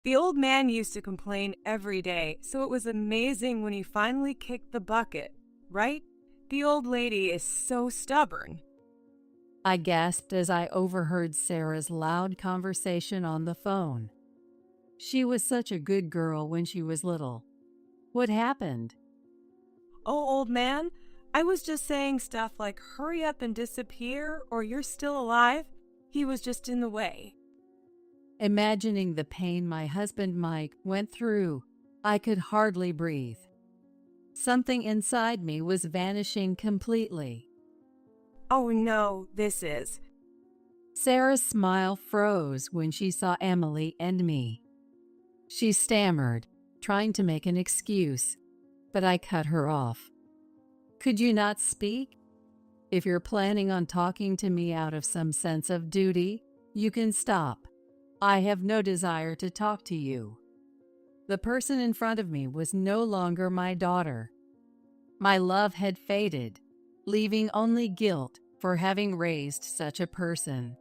The old man used to complain every day, so it was amazing when he finally kicked the bucket, right? The old lady is so stubborn. I gasped as I overheard Sarah's loud conversation on the phone. She was such a good girl when she was little. What happened? Oh, old man, I was just saying stuff like hurry up and disappear or you're still alive. He was just in the way. Imagining the pain my husband Mike went through, I could hardly breathe. Something inside me was vanishing completely. Oh no, this is. Sarah's smile froze when she saw Emily and me. She stammered, trying to make an excuse, but I cut her off. Could you not speak? If you're planning on talking to me out of some sense of duty, you can stop. I have no desire to talk to you. The person in front of me was no longer my daughter. My love had faded, leaving only guilt for having raised such a person.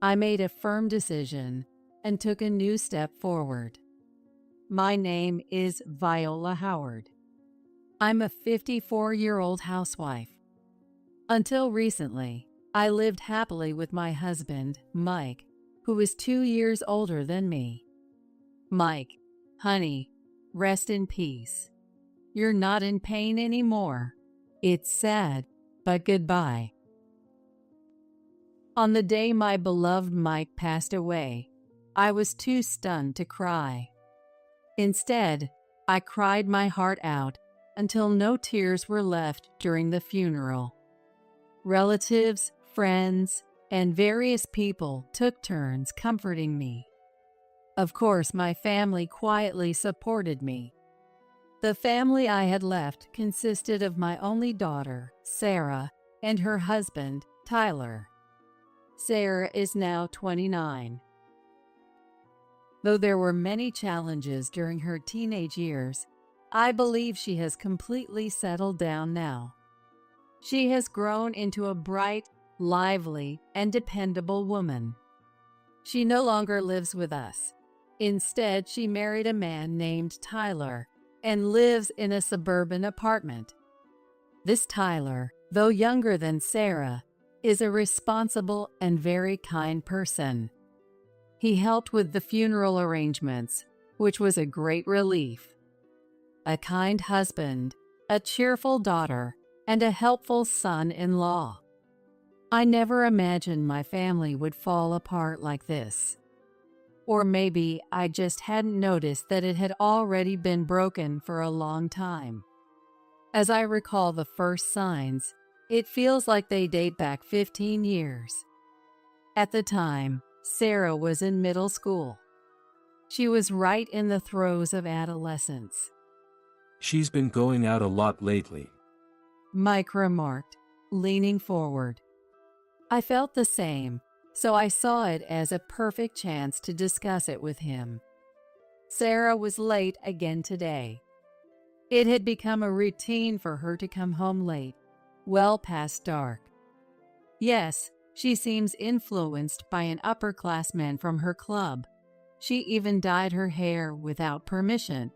I made a firm decision and took a new step forward. My name is Viola Howard. I'm a 54-year-old housewife. Until recently, I lived happily with my husband, Mike, who is 2 years older than me. Mike, honey, rest in peace. You're not in pain anymore. It's sad, but goodbye. On the day my beloved Mike passed away, I was too stunned to cry. Instead, I cried my heart out until no tears were left during the funeral. Relatives, friends, and various people took turns comforting me. Of course, my family quietly supported me. The family I had left consisted of my only daughter, Sarah, and her husband, Tyler. Sarah is now 29. Though there were many challenges during her teenage years, I believe she has completely settled down now. She has grown into a bright, lively, and dependable woman. She no longer lives with us. Instead, she married a man named Tyler and lives in a suburban apartment. This Tyler, though younger than Sarah, is a responsible and very kind person. He helped with the funeral arrangements, which was a great relief. A kind husband, a cheerful daughter, and a helpful son-in-law. I never imagined my family would fall apart like this. Or maybe I just hadn't noticed that it had already been broken for a long time. As I recall the first signs, it feels like they date back 15 years. At the time, Sarah was in middle school. She was right in the throes of adolescence. She's been going out a lot lately. Mike remarked, leaning forward. I felt the same, so I saw it as a perfect chance to discuss it with him. Sarah was late again today. It had become a routine for her to come home late, well past dark. Yes, she seems influenced by an upperclassman from her club. She even dyed her hair without permission.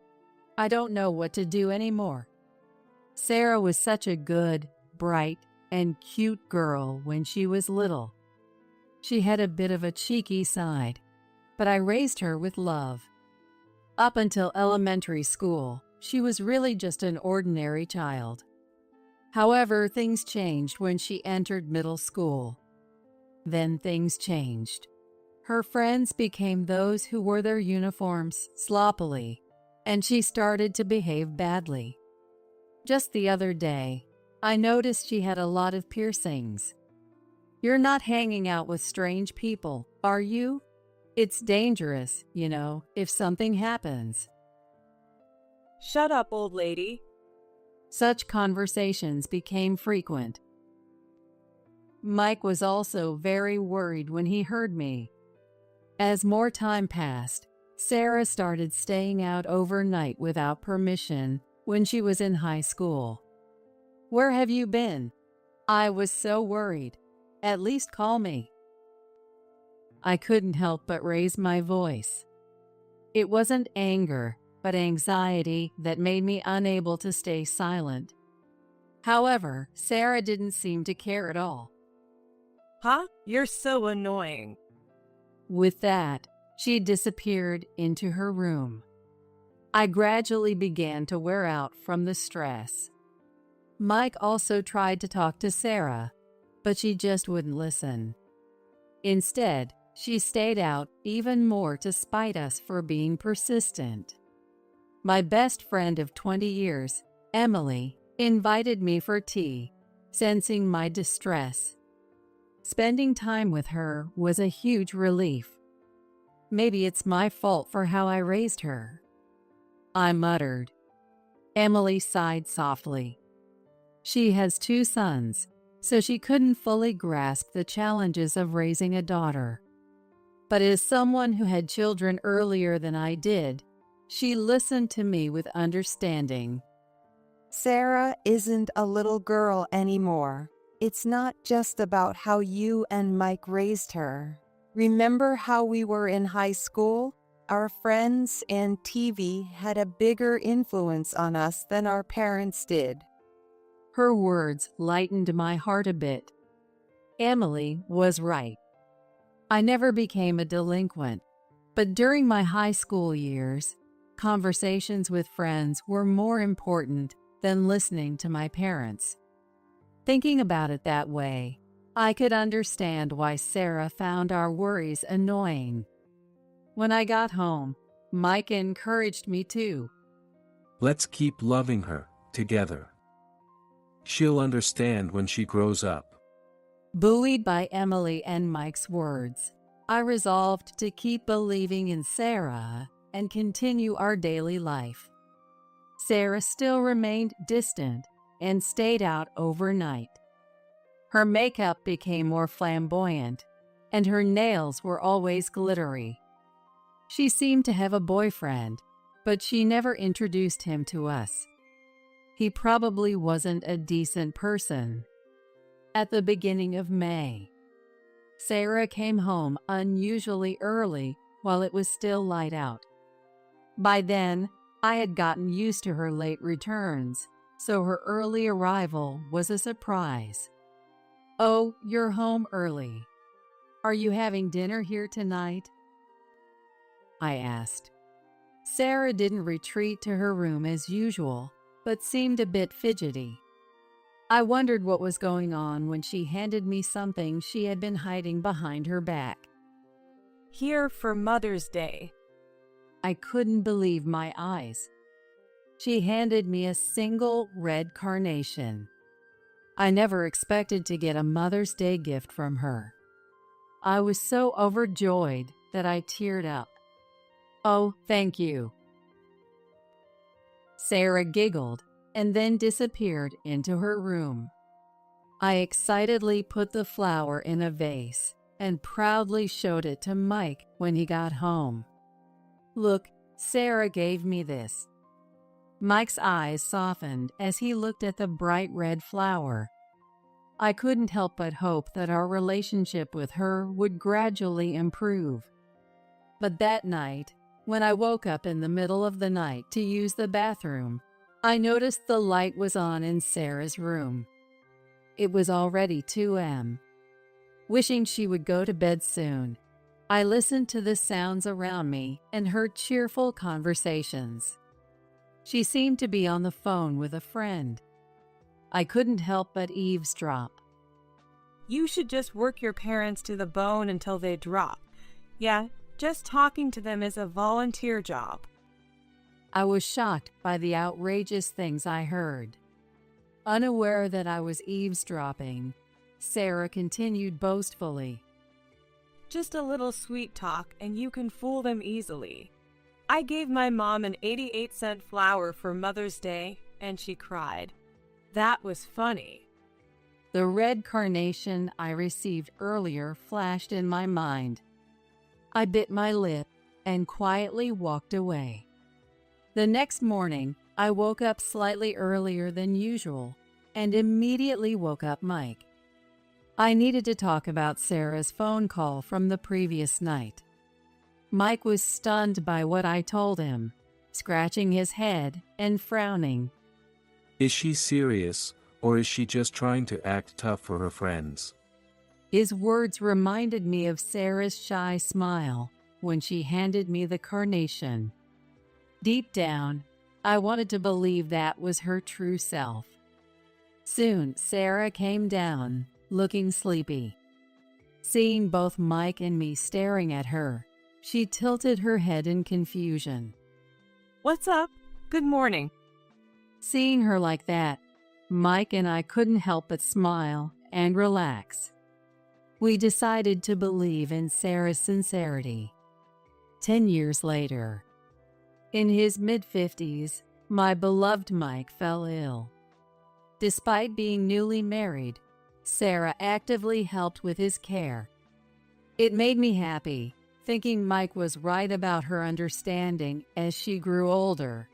I don't know what to do anymore. Sarah was such a good, bright, and cute girl when she was little. She had a bit of a cheeky side, but I raised her with love. Up until elementary school, she was really just an ordinary child. However, things changed when she entered middle school. Then things changed. Her friends became those who wore their uniforms sloppily, and she started to behave badly. Just the other day, I noticed she had a lot of piercings. You're not hanging out with strange people, are you? It's dangerous, if something happens. Shut up, old lady. Such conversations became frequent. Mike was also very worried when he heard me. As more time passed, Sarah started staying out overnight without permission when she was in high school. Where have you been? I was so worried. At least call me. I couldn't help but raise my voice. It wasn't anger, but anxiety that made me unable to stay silent. However, Sarah didn't seem to care at all. Huh? You're so annoying. With that, she disappeared into her room. I gradually began to wear out from the stress. Mike also tried to talk to Sarah, but she just wouldn't listen. Instead, she stayed out even more to spite us for being persistent. My best friend of 20 years, Emily, invited me for tea, sensing my distress. Spending time with her was a huge relief. Maybe it's my fault for how I raised her, I muttered. Emily sighed softly. She has 2 sons, so she couldn't fully grasp the challenges of raising a daughter. But as someone who had children earlier than I did, she listened to me with understanding. Sarah isn't a little girl anymore. It's not just about how you and Mike raised her. Remember how we were in high school? Our friends and TV had a bigger influence on us than our parents did. Her words lightened my heart a bit. Emily was right. I never became a delinquent, but during my high school years, conversations with friends were more important than listening to my parents. Thinking about it that way, I could understand why Sarah found our worries annoying. When I got home, Mike encouraged me too. Let's keep loving her, together. She'll understand when she grows up. Buoyed by Emily and Mike's words, I resolved to keep believing in Sarah and continue our daily life. Sarah still remained distant and stayed out overnight. Her makeup became more flamboyant, and her nails were always glittery. She seemed to have a boyfriend, but she never introduced him to us. He probably wasn't a decent person. At the beginning of May, Sarah came home unusually early while it was still light out. By then, I had gotten used to her late returns, so her early arrival was a surprise. "Oh, you're home early. Are you having dinner here tonight?" I asked. Sarah didn't retreat to her room as usual, but seemed a bit fidgety. I wondered what was going on when she handed me something she had been hiding behind her back. Here for Mother's Day. I couldn't believe my eyes. She handed me a single red carnation. I never expected to get a Mother's Day gift from her. I was so overjoyed that I teared up. "Oh, thank you." Sarah giggled and then disappeared into her room. I excitedly put the flower in a vase and proudly showed it to Mike when he got home. "Look, Sarah gave me this." Mike's eyes softened as he looked at the bright red flower. I couldn't help but hope that our relationship with her would gradually improve. But that night, when I woke up in the middle of the night to use the bathroom, I noticed the light was on in Sarah's room. It was already 2 a.m. Wishing she would go to bed soon, I listened to the sounds around me and heard cheerful conversations. She seemed to be on the phone with a friend. I couldn't help but eavesdrop. You should just work your parents to the bone until they drop. Yeah, just talking to them is a volunteer job. I was shocked by the outrageous things I heard. Unaware that I was eavesdropping, Sarah continued boastfully. Just a little sweet talk and you can fool them easily. I gave my mom an 88-cent flower for Mother's Day and she cried. That was funny. The red carnation I received earlier flashed in my mind. I bit my lip and quietly walked away. The next morning, I woke up slightly earlier than usual and immediately woke up Mike. I needed to talk about Sarah's phone call from the previous night. Mike was stunned by what I told him, scratching his head and frowning. Is she serious, or is she just trying to act tough for her friends? His words reminded me of Sarah's shy smile when she handed me the carnation. Deep down, I wanted to believe that was her true self. Soon, Sarah came down, looking sleepy. Seeing both Mike and me staring at her, she tilted her head in confusion. What's up? Good morning. Seeing her like that, Mike and I couldn't help but smile and relax. We decided to believe in Sarah's sincerity. 10 years later, in his mid-50s, my beloved Mike fell ill. Despite being newly married, Sarah actively helped with his care. It made me happy, thinking Mike was right about her understanding as she grew older.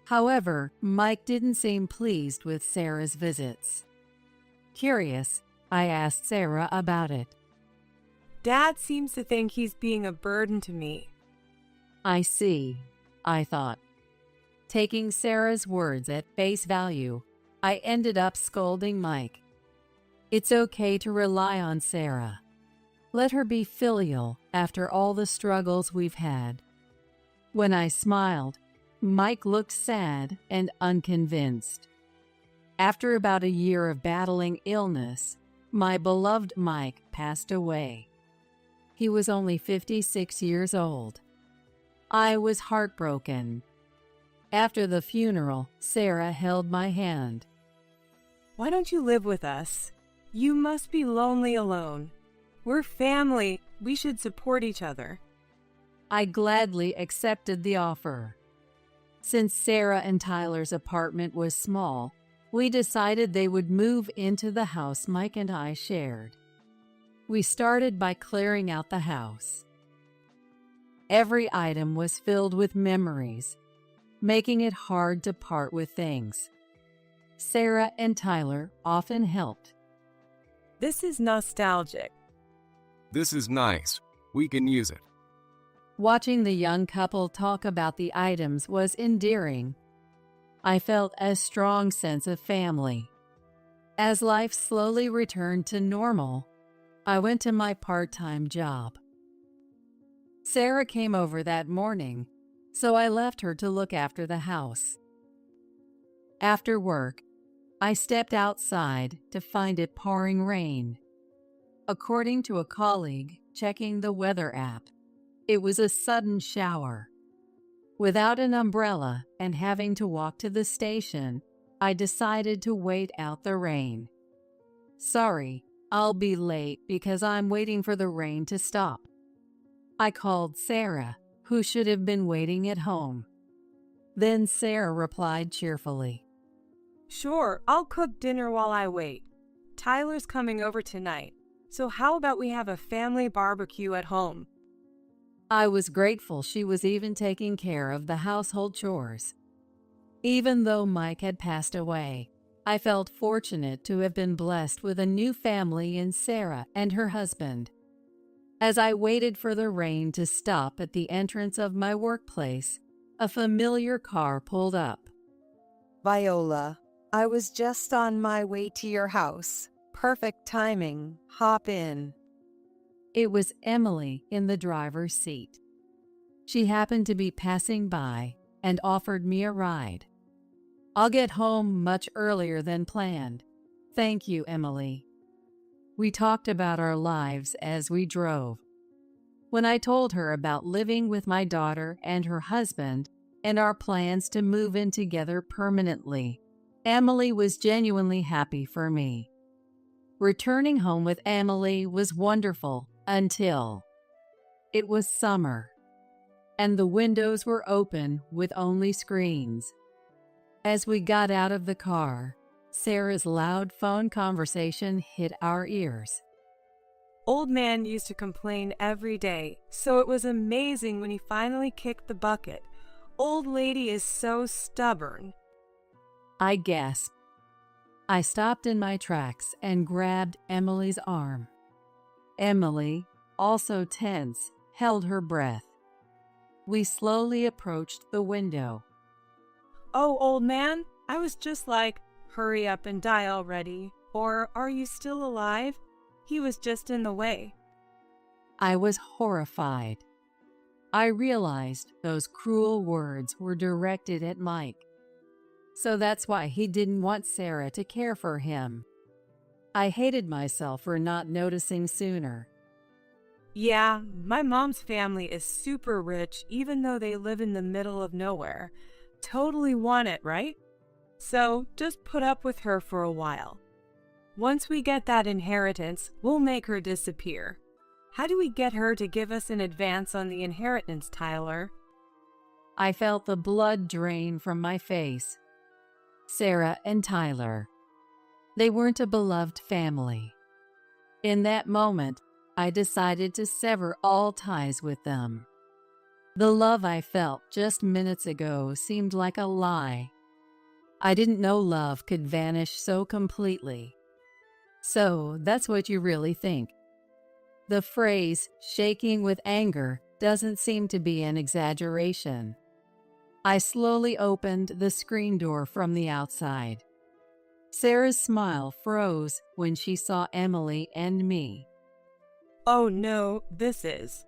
However, Mike didn't seem pleased with Sarah's visits. Curious, I asked Sarah about it. Dad seems to think he's being a burden to me. I see, I thought. Taking Sarah's words at face value, I ended up scolding Mike. It's okay to rely on Sarah. Let her be filial after all the struggles we've had. When I smiled, Mike looked sad and unconvinced. After about a year of battling illness, my beloved Mike passed away. He was only 56 years old. I was heartbroken. After the funeral, Sarah held my hand. Why don't you live with us? You must be lonely alone. We're family. We should support each other. I gladly accepted the offer. Since Sarah and Tyler's apartment was small, we decided they would move into the house Mike and I shared. We started by clearing out the house. Every item was filled with memories, making it hard to part with things. Sarah and Tyler often helped. This is nostalgic. This is nice. We can use it. Watching the young couple talk about the items was endearing. I felt a strong sense of family. As life slowly returned to normal, I went to my part-time job. Sarah came over that morning, so I left her to look after the house. After work, I stepped outside to find it pouring rain. According to a colleague checking the weather app, it was a sudden shower. Without an umbrella and having to walk to the station, I decided to wait out the rain. Sorry, I'll be late because I'm waiting for the rain to stop. I called Sarah, who should have been waiting at home. Then Sarah replied cheerfully, Sure, I'll cook dinner while I wait. Tyler's coming over tonight, so how about we have a family barbecue at home? I was grateful she was even taking care of the household chores. Even though Mike had passed away, I felt fortunate to have been blessed with a new family in Sarah and her husband. As I waited for the rain to stop at the entrance of my workplace, a familiar car pulled up. Viola, I was just on my way to your house. Perfect timing. Hop in. It was Emily in the driver's seat. She happened to be passing by and offered me a ride. I'll get home much earlier than planned. Thank you, Emily. We talked about our lives as we drove. When I told her about living with my daughter and her husband and our plans to move in together permanently, Emily was genuinely happy for me. Returning home with Emily was wonderful until it was summer, and the windows were open with only screens. As we got out of the car, Sarah's loud phone conversation hit our ears. Old man used to complain every day, so it was amazing when he finally kicked the bucket. Old lady is so stubborn. I gasped. I stopped in my tracks and grabbed Emily's arm. Emily, also tense, held her breath. We slowly approached the window. Oh, old man, I was just like, hurry up and die already. Or are you still alive? He was just in the way. I was horrified. I realized those cruel words were directed at Mike. So that's why he didn't want Sarah to care for him. I hated myself for not noticing sooner. Yeah, my mom's family is super rich even though they live in the middle of nowhere. Totally want it, right? So just put up with her for a while. Once we get that inheritance, we'll make her disappear. How do we get her to give us an advance on the inheritance, Tyler? I felt the blood drain from my face. Sarah and Tyler. They weren't a beloved family. In that moment, I decided to sever all ties with them. The love I felt just minutes ago seemed like a lie. I didn't know love could vanish so completely. So that's what you really think. The phrase, shaking with anger, doesn't seem to be an exaggeration. I slowly opened the screen door from the outside. Sarah's smile froze when she saw Emily and me. Oh no, this is.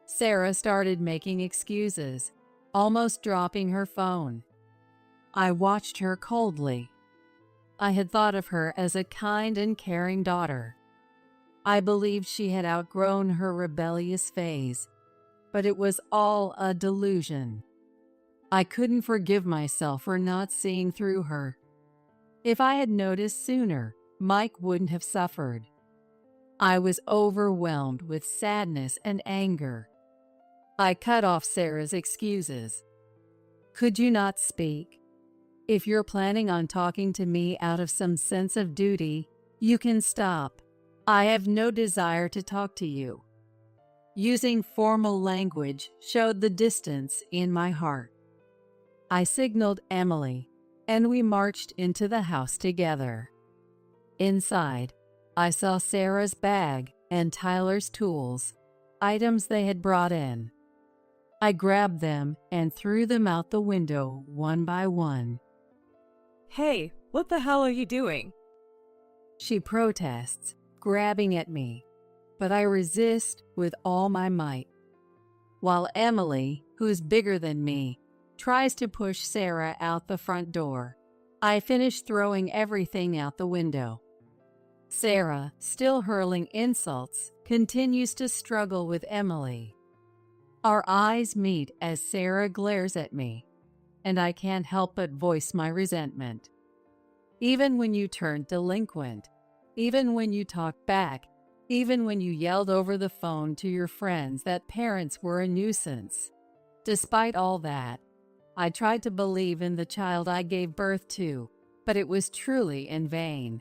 Sarah started making excuses, almost dropping her phone. I watched her coldly. I had thought of her as a kind and caring daughter. I believed she had outgrown her rebellious phase, but it was all a delusion. I couldn't forgive myself for not seeing through her. If I had noticed sooner, Mike wouldn't have suffered. I was overwhelmed with sadness and anger. I cut off Sarah's excuses. Could you not speak? If you're planning on talking to me out of some sense of duty, you can stop. I have no desire to talk to you. Using formal language showed the distance in my heart. I signaled Emily, and we marched into the house together. Inside, I saw Sarah's bag and Tyler's tools, items they had brought in. I grabbed them and threw them out the window one by one. Hey, what the hell are you doing? She protests, grabbing at me, but I resist with all my might. While Emily, who's bigger than me, tries to push Sarah out the front door, I finish throwing everything out the window. Sarah, still hurling insults, continues to struggle with Emily. Our eyes meet as Sarah glares at me, and I can't help but voice my resentment. Even when you turned delinquent, even when you talked back, even when you yelled over the phone to your friends that parents were a nuisance. Despite all that, I tried to believe in the child I gave birth to, but it was truly in vain.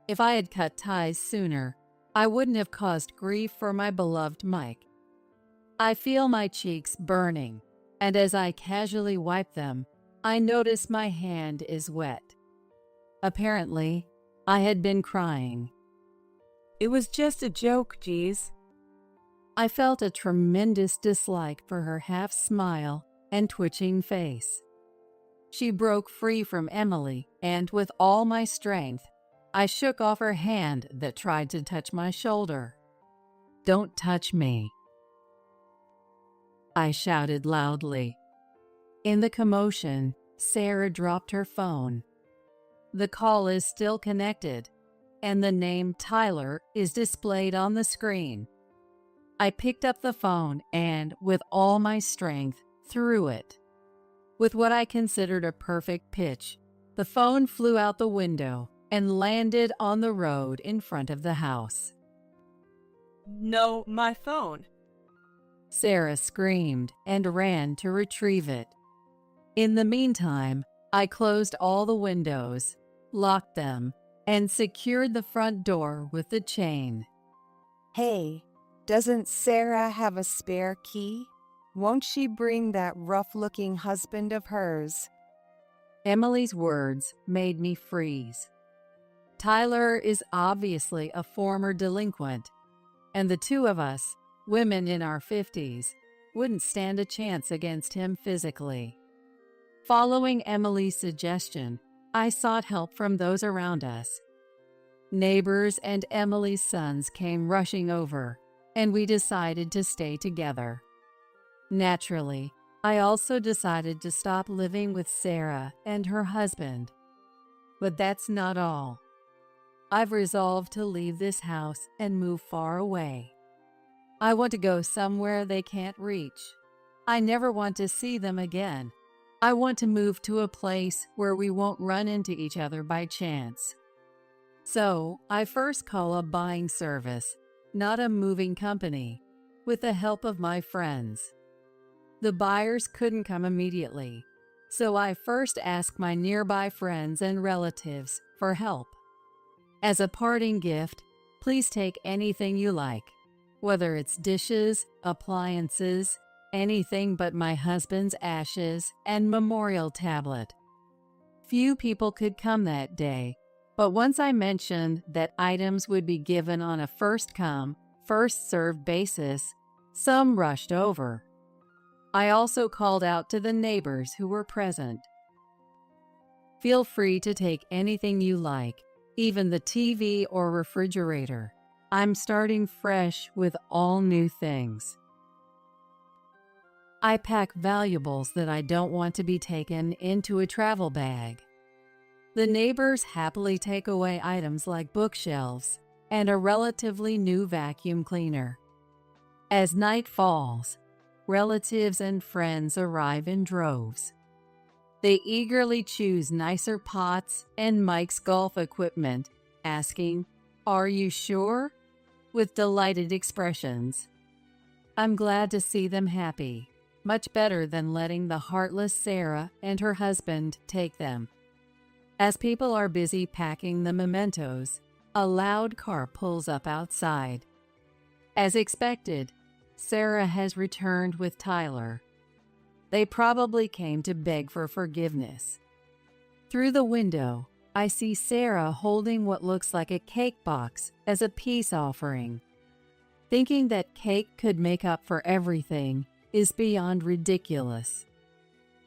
If I had cut ties sooner, I wouldn't have caused grief for my beloved Mike. I feel my cheeks burning, and as I casually wipe them, I notice my hand is wet. Apparently, I had been crying. It was just a joke, geez. I felt a tremendous dislike for her half-smile and twitching face. She broke free from Emily, and with all my strength, I shook off her hand that tried to touch my shoulder. "Don't touch me," I shouted loudly. In the commotion, Sarah dropped her phone. The call is still connected, and the name Tyler is displayed on the screen. I picked up the phone and, with all my strength, threw it. With what I considered a perfect pitch, the phone flew out the window and landed on the road in front of the house. No, my phone. Sarah screamed and ran to retrieve it. In the meantime, I closed all the windows, locked them, and secured the front door with the chain. Hey, doesn't Sarah have a spare key? Won't she bring that rough-looking husband of hers? Emily's words made me freeze. Tyler is obviously a former delinquent, and the two of us, women in our 50s, wouldn't stand a chance against him physically. Following Emily's suggestion, I sought help from those around us. Neighbors and Emily's sons came rushing over, and we decided to stay together. Naturally, I also decided to stop living with Sarah and her husband. But that's not all. I've resolved to leave this house and move far away. I want to go somewhere they can't reach. I never want to see them again. I want to move to a place where we won't run into each other by chance. So, I first call a buying service, not a moving company, with the help of my friends. The buyers couldn't come immediately, so I first asked my nearby friends and relatives for help. As a parting gift, please take anything you like, whether it's dishes, appliances, anything but my husband's ashes and memorial tablet. Few people could come that day, but once I mentioned that items would be given on a first-come, first-served basis, some rushed over. I also called out to the neighbors who were present. Feel free to take anything you like, even the TV or refrigerator. I'm starting fresh with all new things. I pack valuables that I don't want to be taken into a travel bag. The neighbors happily take away items like bookshelves and a relatively new vacuum cleaner. As night falls, relatives and friends arrive in droves. They eagerly choose nicer pots and Mike's golf equipment, asking, "Are you sure?" with delighted expressions. I'm glad to see them happy, much better than letting the heartless Sarah and her husband take them. As people are busy packing the mementos, a loud car pulls up outside. As expected, Sarah has returned with Tyler. They probably came to beg for forgiveness. Through the window, I see Sarah holding what looks like a cake box as a peace offering. Thinking that cake could make up for everything is beyond ridiculous.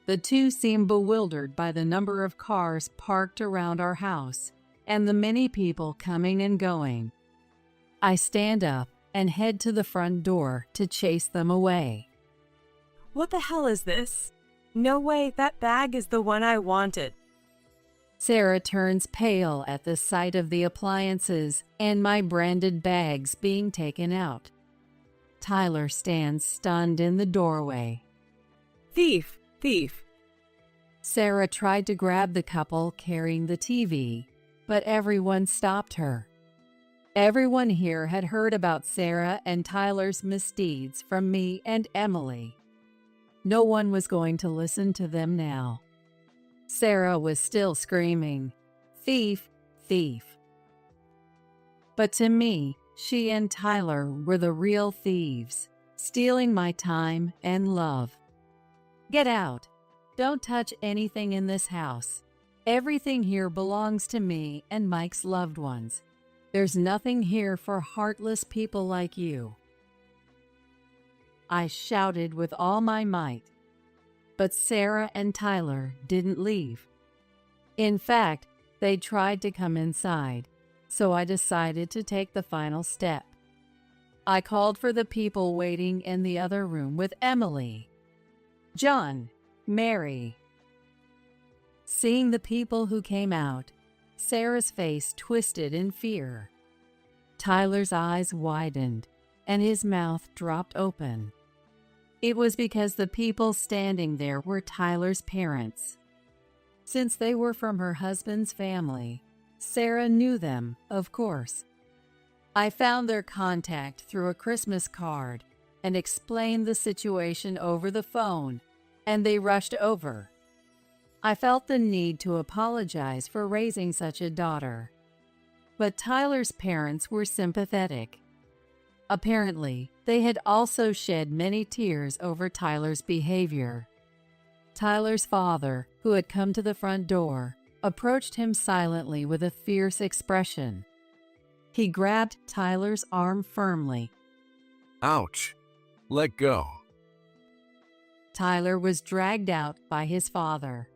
The two seem bewildered by the number of cars parked around our house and the many people coming and going. I stand up and head to the front door to chase them away. What the hell is this? No way, that bag is the one I wanted. Sarah turns pale at the sight of the appliances and my branded bags being taken out. Tyler stands stunned in the doorway. Thief! Thief! Sarah tried to grab the couple carrying the TV, but everyone stopped her. Everyone here had heard about Sarah and Tyler's misdeeds from me and Emily. No one was going to listen to them now. Sarah was still screaming, "Thief! Thief!" But to me, she and Tyler were the real thieves, stealing my time and love. Get out! Don't touch anything in this house. Everything here belongs to me and Mike's loved ones. There's nothing here for heartless people like you. I shouted with all my might. But Sarah and Tyler didn't leave. In fact, they tried to come inside, so I decided to take the final step. I called for the people waiting in the other room with Emily. "John, Mary." Seeing the people who came out, Sarah's face twisted in fear. Tyler's eyes widened, and his mouth dropped open. It was because the people standing there were Tyler's parents. Since they were from her husband's family, Sarah knew them, of course. I found their contact through a Christmas card and explained the situation over the phone, and they rushed over. I felt the need to apologize for raising such a daughter. But Tyler's parents were sympathetic. Apparently, they had also shed many tears over Tyler's behavior. Tyler's father, who had come to the front door, approached him silently with a fierce expression. He grabbed Tyler's arm firmly. Ouch. Let go. Tyler was dragged out by his father.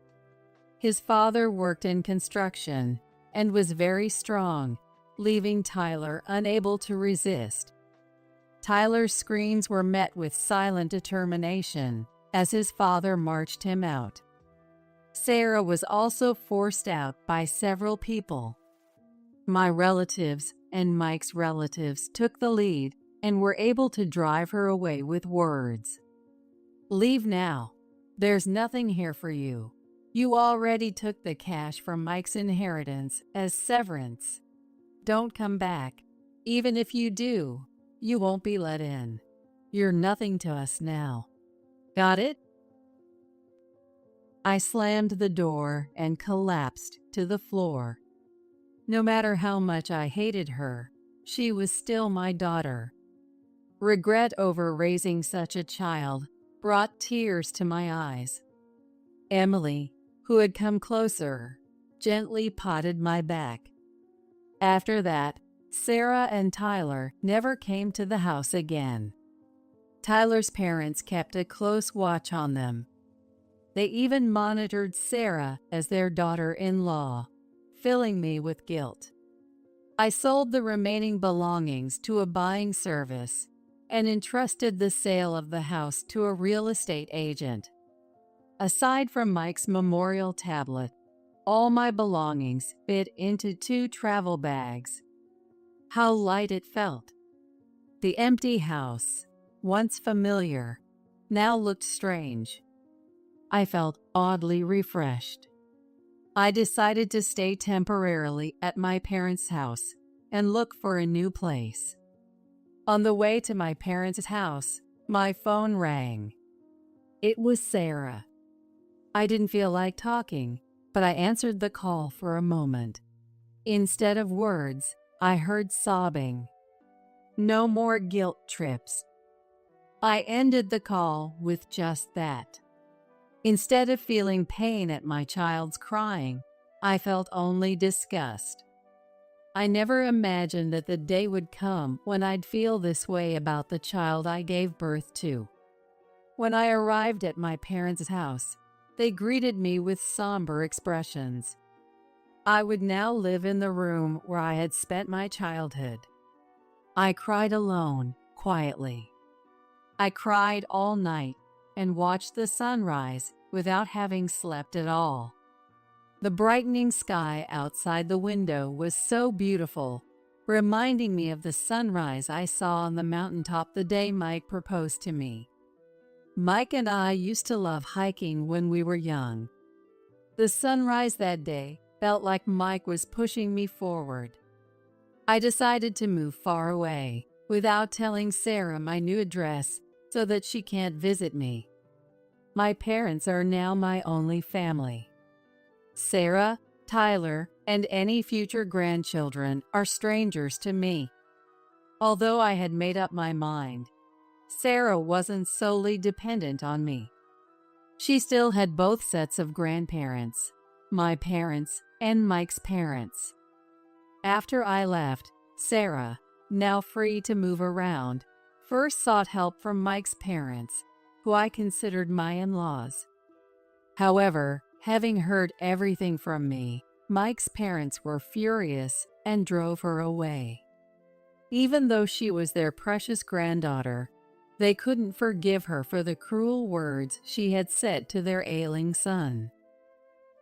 His father worked in construction and was very strong, leaving Tyler unable to resist. Tyler's screams were met with silent determination as his father marched him out. Sarah was also forced out by several people. My relatives and Mike's relatives took the lead and were able to drive her away with words. "Leave now. There's nothing here for you. You already took the cash from Mike's inheritance as severance. Don't come back. Even if you do, you won't be let in. You're nothing to us now. Got it?" I slammed the door and collapsed to the floor. No matter how much I hated her, she was still my daughter. Regret over raising such a child brought tears to my eyes. Emily, who had come closer, gently patted my back. After that, Sarah and Tyler never came to the house again. Tyler's parents kept a close watch on them. They even monitored Sarah as their daughter-in-law, filling me with guilt. I sold the remaining belongings to a buying service and entrusted the sale of the house to a real estate agent. Aside from Mike's memorial tablet, all my belongings fit into 2 travel bags. How light it felt. The empty house, once familiar, now looked strange. I felt oddly refreshed. I decided to stay temporarily at my parents' house and look for a new place. On the way to my parents' house, my phone rang. It was Sarah. I didn't feel like talking, but I answered the call for a moment. Instead of words, I heard sobbing. No more guilt trips. I ended the call with just that. Instead of feeling pain at my child's crying, I felt only disgust. I never imagined that the day would come when I'd feel this way about the child I gave birth to. When I arrived at my parents' house, they greeted me with somber expressions. I would now live in the room where I had spent my childhood. I cried alone, quietly. I cried all night and watched the sunrise without having slept at all. The brightening sky outside the window was so beautiful, reminding me of the sunrise I saw on the mountaintop the day Mike proposed to me. Mike and I used to love hiking when we were young. The sunrise that day felt like Mike was pushing me forward. I decided to move far away, without telling Sarah my new address so that she can't visit me. My parents are now my only family. Sarah, Tyler, and any future grandchildren are strangers to me. Although I had made up my mind, Sarah wasn't solely dependent on me. She still had both sets of grandparents, my parents and Mike's parents. After I left, Sarah, now free to move around, first sought help from Mike's parents, who I considered my in-laws. However, having heard everything from me, Mike's parents were furious and drove her away. Even though she was their precious granddaughter, they couldn't forgive her for the cruel words she had said to their ailing son.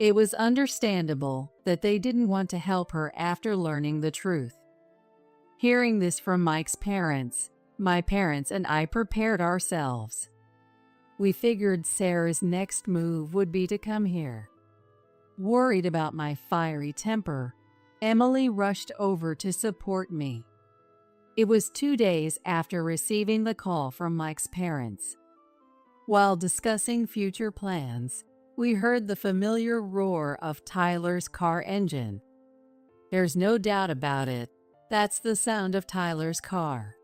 It was understandable that they didn't want to help her after learning the truth. Hearing this from Mike's parents, my parents and I prepared ourselves. We figured Sarah's next move would be to come here. Worried about my fiery temper, Emily rushed over to support me. It was 2 days after receiving the call from Mike's parents. While discussing future plans, we heard the familiar roar of Tyler's car engine. There's no doubt about it, that's the sound of Tyler's car.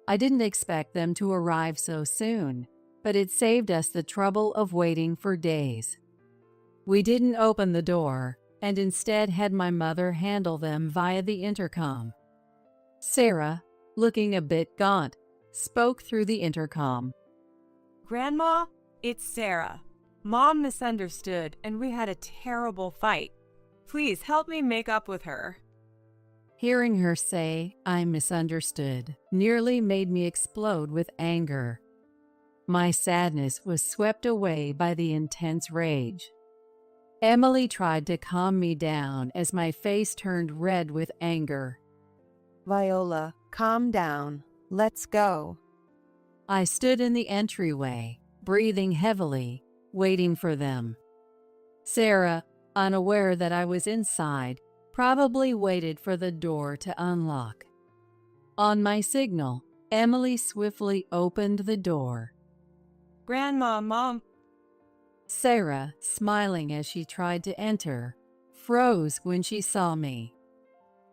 I didn't expect them to arrive so soon, but it saved us the trouble of waiting for days. We didn't open the door, and instead had my mother handle them via the intercom. Sarah, looking a bit gaunt, spoke through the intercom. Grandma, It's Sarah. Mom misunderstood and we had a terrible fight. Please help me make up with her. Hearing her say, "I misunderstood," nearly made me explode with anger. My sadness was swept away by the intense rage. Emily tried to calm me down as my face turned red with anger. Viola, calm down. Let's go. I stood in the entryway, breathing heavily, waiting for them. Sarah, unaware that I was inside, probably waited for the door to unlock. On my signal, Emily swiftly opened the door. Grandma, Mom. Sarah, smiling as she tried to enter, froze when she saw me.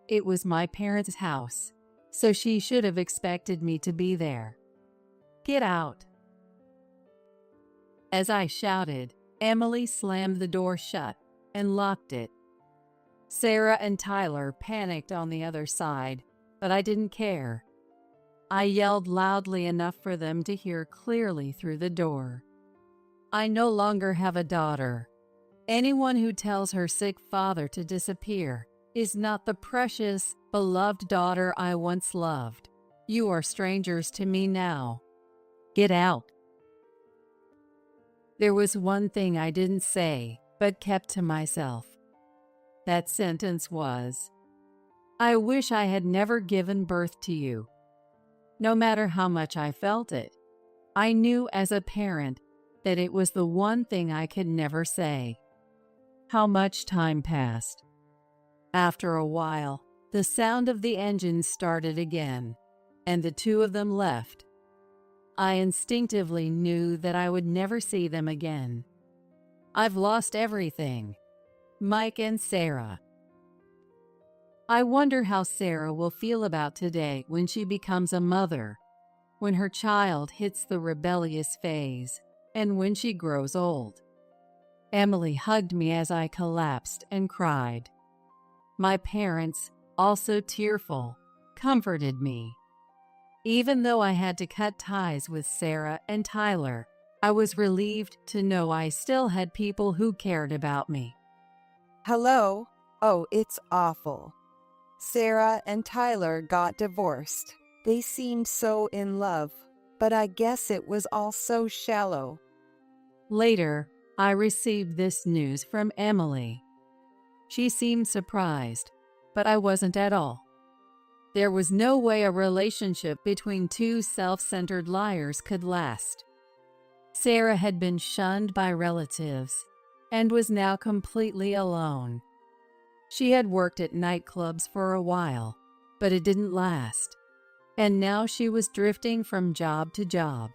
It was my parents' house, so she should have expected me to be there. Get out. As I shouted, Emily slammed the door shut and locked it. Sarah and Tyler panicked on the other side, but I didn't care. I yelled loudly enough for them to hear clearly through the door. I no longer have a daughter. Anyone who tells her sick father to disappear is not the precious, beloved daughter I once loved. You are strangers to me now. Get out. There was one thing I didn't say, but kept to myself. That sentence was, "I wish I had never given birth to you." No matter how much I felt it, I knew as a parent that it was the one thing I could never say. How much time passed. After a while, the sound of the engines started again, and the two of them left. I instinctively knew that I would never see them again. I've lost everything. Mike and Sarah. I wonder how Sarah will feel about today when she becomes a mother, when her child hits the rebellious phase, and when she grows old. Emily hugged me as I collapsed and cried. My parents, also tearful, comforted me. Even though I had to cut ties with Sarah and Tyler, I was relieved to know I still had people who cared about me. Hello? Oh, it's awful. Sarah and Tyler got divorced. They seemed so in love, but I guess it was all so shallow. Later, I received this news from Emily. She seemed surprised, but I wasn't at all. There was no way a relationship between two self-centered liars could last. Sarah had been shunned by relatives and was now completely alone. She had worked at nightclubs for a while, but it didn't last, and now she was drifting from job to job.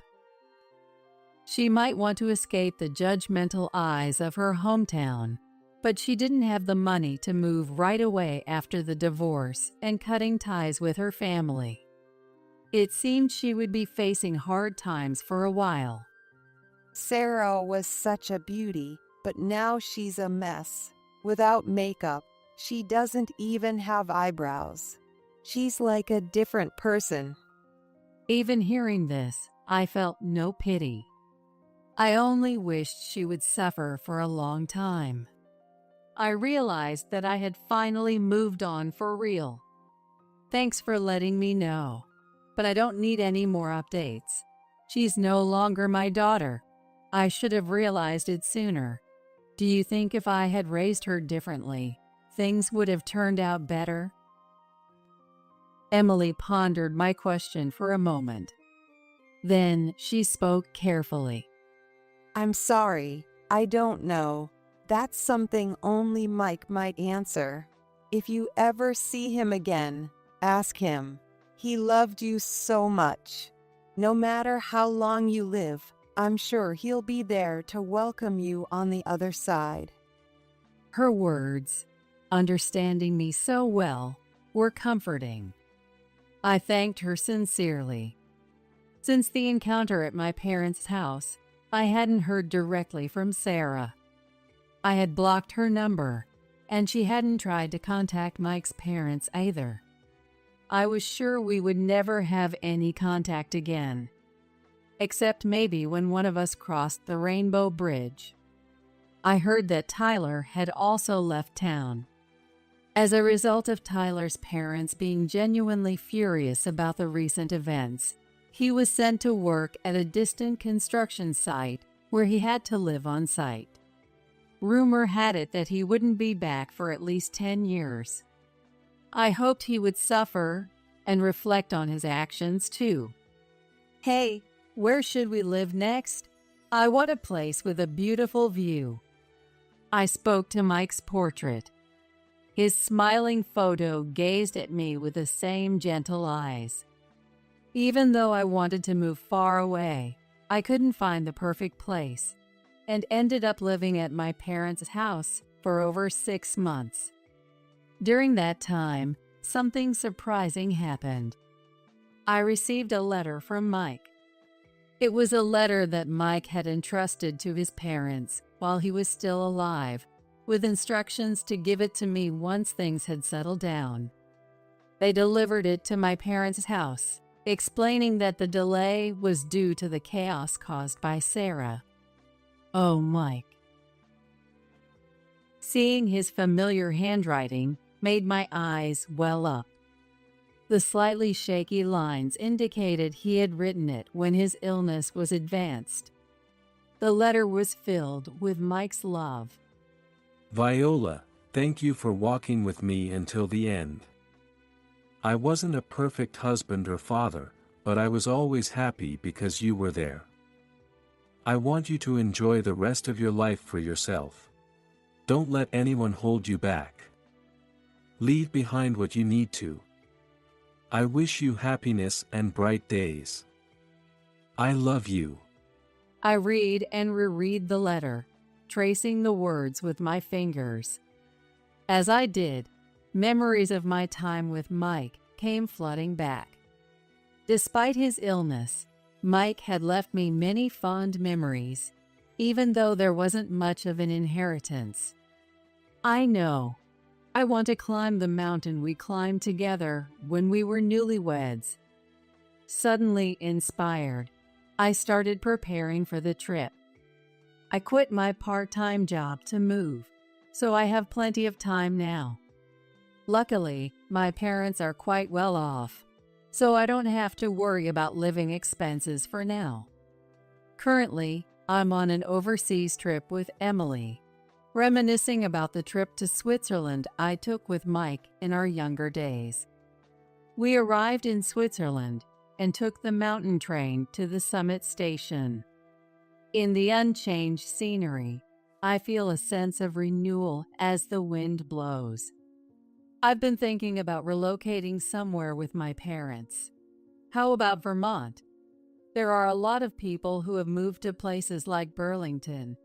She might want to escape the judgmental eyes of her hometown, but she didn't have the money to move right away after the divorce and cutting ties with her family. It seemed she would be facing hard times for a while. Sarah was such a beauty, but now she's a mess. Without makeup, she doesn't even have eyebrows. She's like a different person. Even hearing this, I felt no pity. I only wished she would suffer for a long time. I realized that I had finally moved on for real. Thanks for letting me know, but I don't need any more updates. She's no longer my daughter. I should have realized it sooner. Do you think if I had raised her differently, things would have turned out better? Emily pondered my question for a moment. Then she spoke carefully. I'm sorry, I don't know. That's something only Mike might answer. If you ever see him again, ask him. He loved you so much. No matter how long you live, I'm sure he'll be there to welcome you on the other side. Her words, understanding me so well, were comforting. I thanked her sincerely. Since the encounter at my parents' house, I hadn't heard directly from Sarah. I had blocked her number, and she hadn't tried to contact Mike's parents either. I was sure we would never have any contact again. except maybe when one of us crossed the Rainbow Bridge. I heard that Tyler had also left town. As a result of Tyler's parents being genuinely furious about the recent events, he was sent to work at a distant construction site where he had to live on site. Rumor had it that he wouldn't be back for at least 10 years. I hoped he would suffer and reflect on his actions too. Hey, where should we live next? I want a place with a beautiful view. I spoke to Mike's portrait. His smiling photo gazed at me with the same gentle eyes. Even though I wanted to move far away, I couldn't find the perfect place, and ended up living at my parents' house for over 6 months. During that time, something surprising happened. I received a letter from Mike. It was a letter that Mike had entrusted to his parents while he was still alive, with instructions to give it to me once things had settled down. They delivered it to my parents' house, explaining that the delay was due to the chaos caused by Sarah. Oh, Mike. Seeing his familiar handwriting made my eyes well up. The slightly shaky lines indicated he had written it when his illness was advanced. The letter was filled with Mike's love. Viola, thank you for walking with me until the end. I wasn't a perfect husband or father, but I was always happy because you were there. I want you to enjoy the rest of your life for yourself. Don't let anyone hold you back. Leave behind what you need to. I wish you happiness and bright days. I love you. I read and reread the letter, tracing the words with my fingers. As I did, memories of my time with Mike came flooding back. Despite his illness, Mike had left me many fond memories, even though there wasn't much of an inheritance. I know. I want to climb the mountain we climbed together when we were newlyweds. Suddenly inspired, I started preparing for the trip. I quit my part-time job to move, so I have plenty of time now. Luckily, my parents are quite well off, so I don't have to worry about living expenses for now. Currently, I'm on an overseas trip with Emily, reminiscing about the trip to Switzerland I took with Mike in our younger days. We arrived in Switzerland and took the mountain train to the summit station. In the unchanged scenery, I feel a sense of renewal as the wind blows. I've been thinking about relocating somewhere with my parents. How about Vermont? There are a lot of people who have moved to places like Burlington,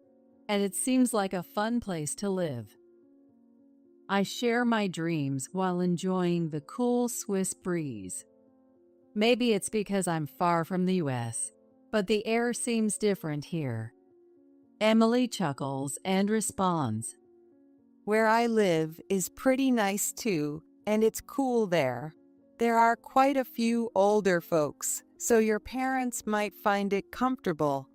and it seems like a fun place to live. I share my dreams while enjoying the cool Swiss breeze. Maybe it's because I'm far from the US, but the air seems different here. Emily chuckles and responds, Where I live is pretty nice too, and it's cool there. There are quite a few older folks, so your parents might find it comfortable.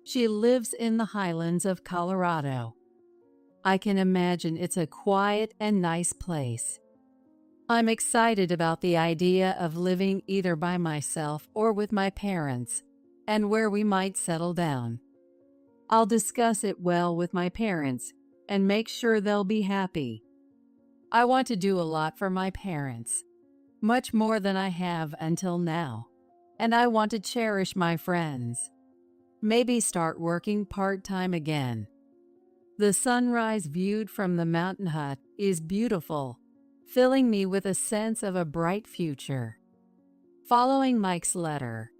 She lives in the highlands of Colorado. I can imagine it's a quiet and nice place. I'm excited about the idea of living either by myself or with my parents, and where we might settle down. I'll discuss it well with my parents and make sure they'll be happy. I want to do a lot for my parents, much more than I have until now, and I want to cherish my friends. Maybe start working part-time again. The sunrise viewed from the mountain hut is beautiful, filling me with a sense of a bright future. Following Mike's letter,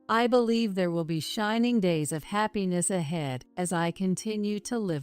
I believe there will be shining days of happiness ahead as I continue to live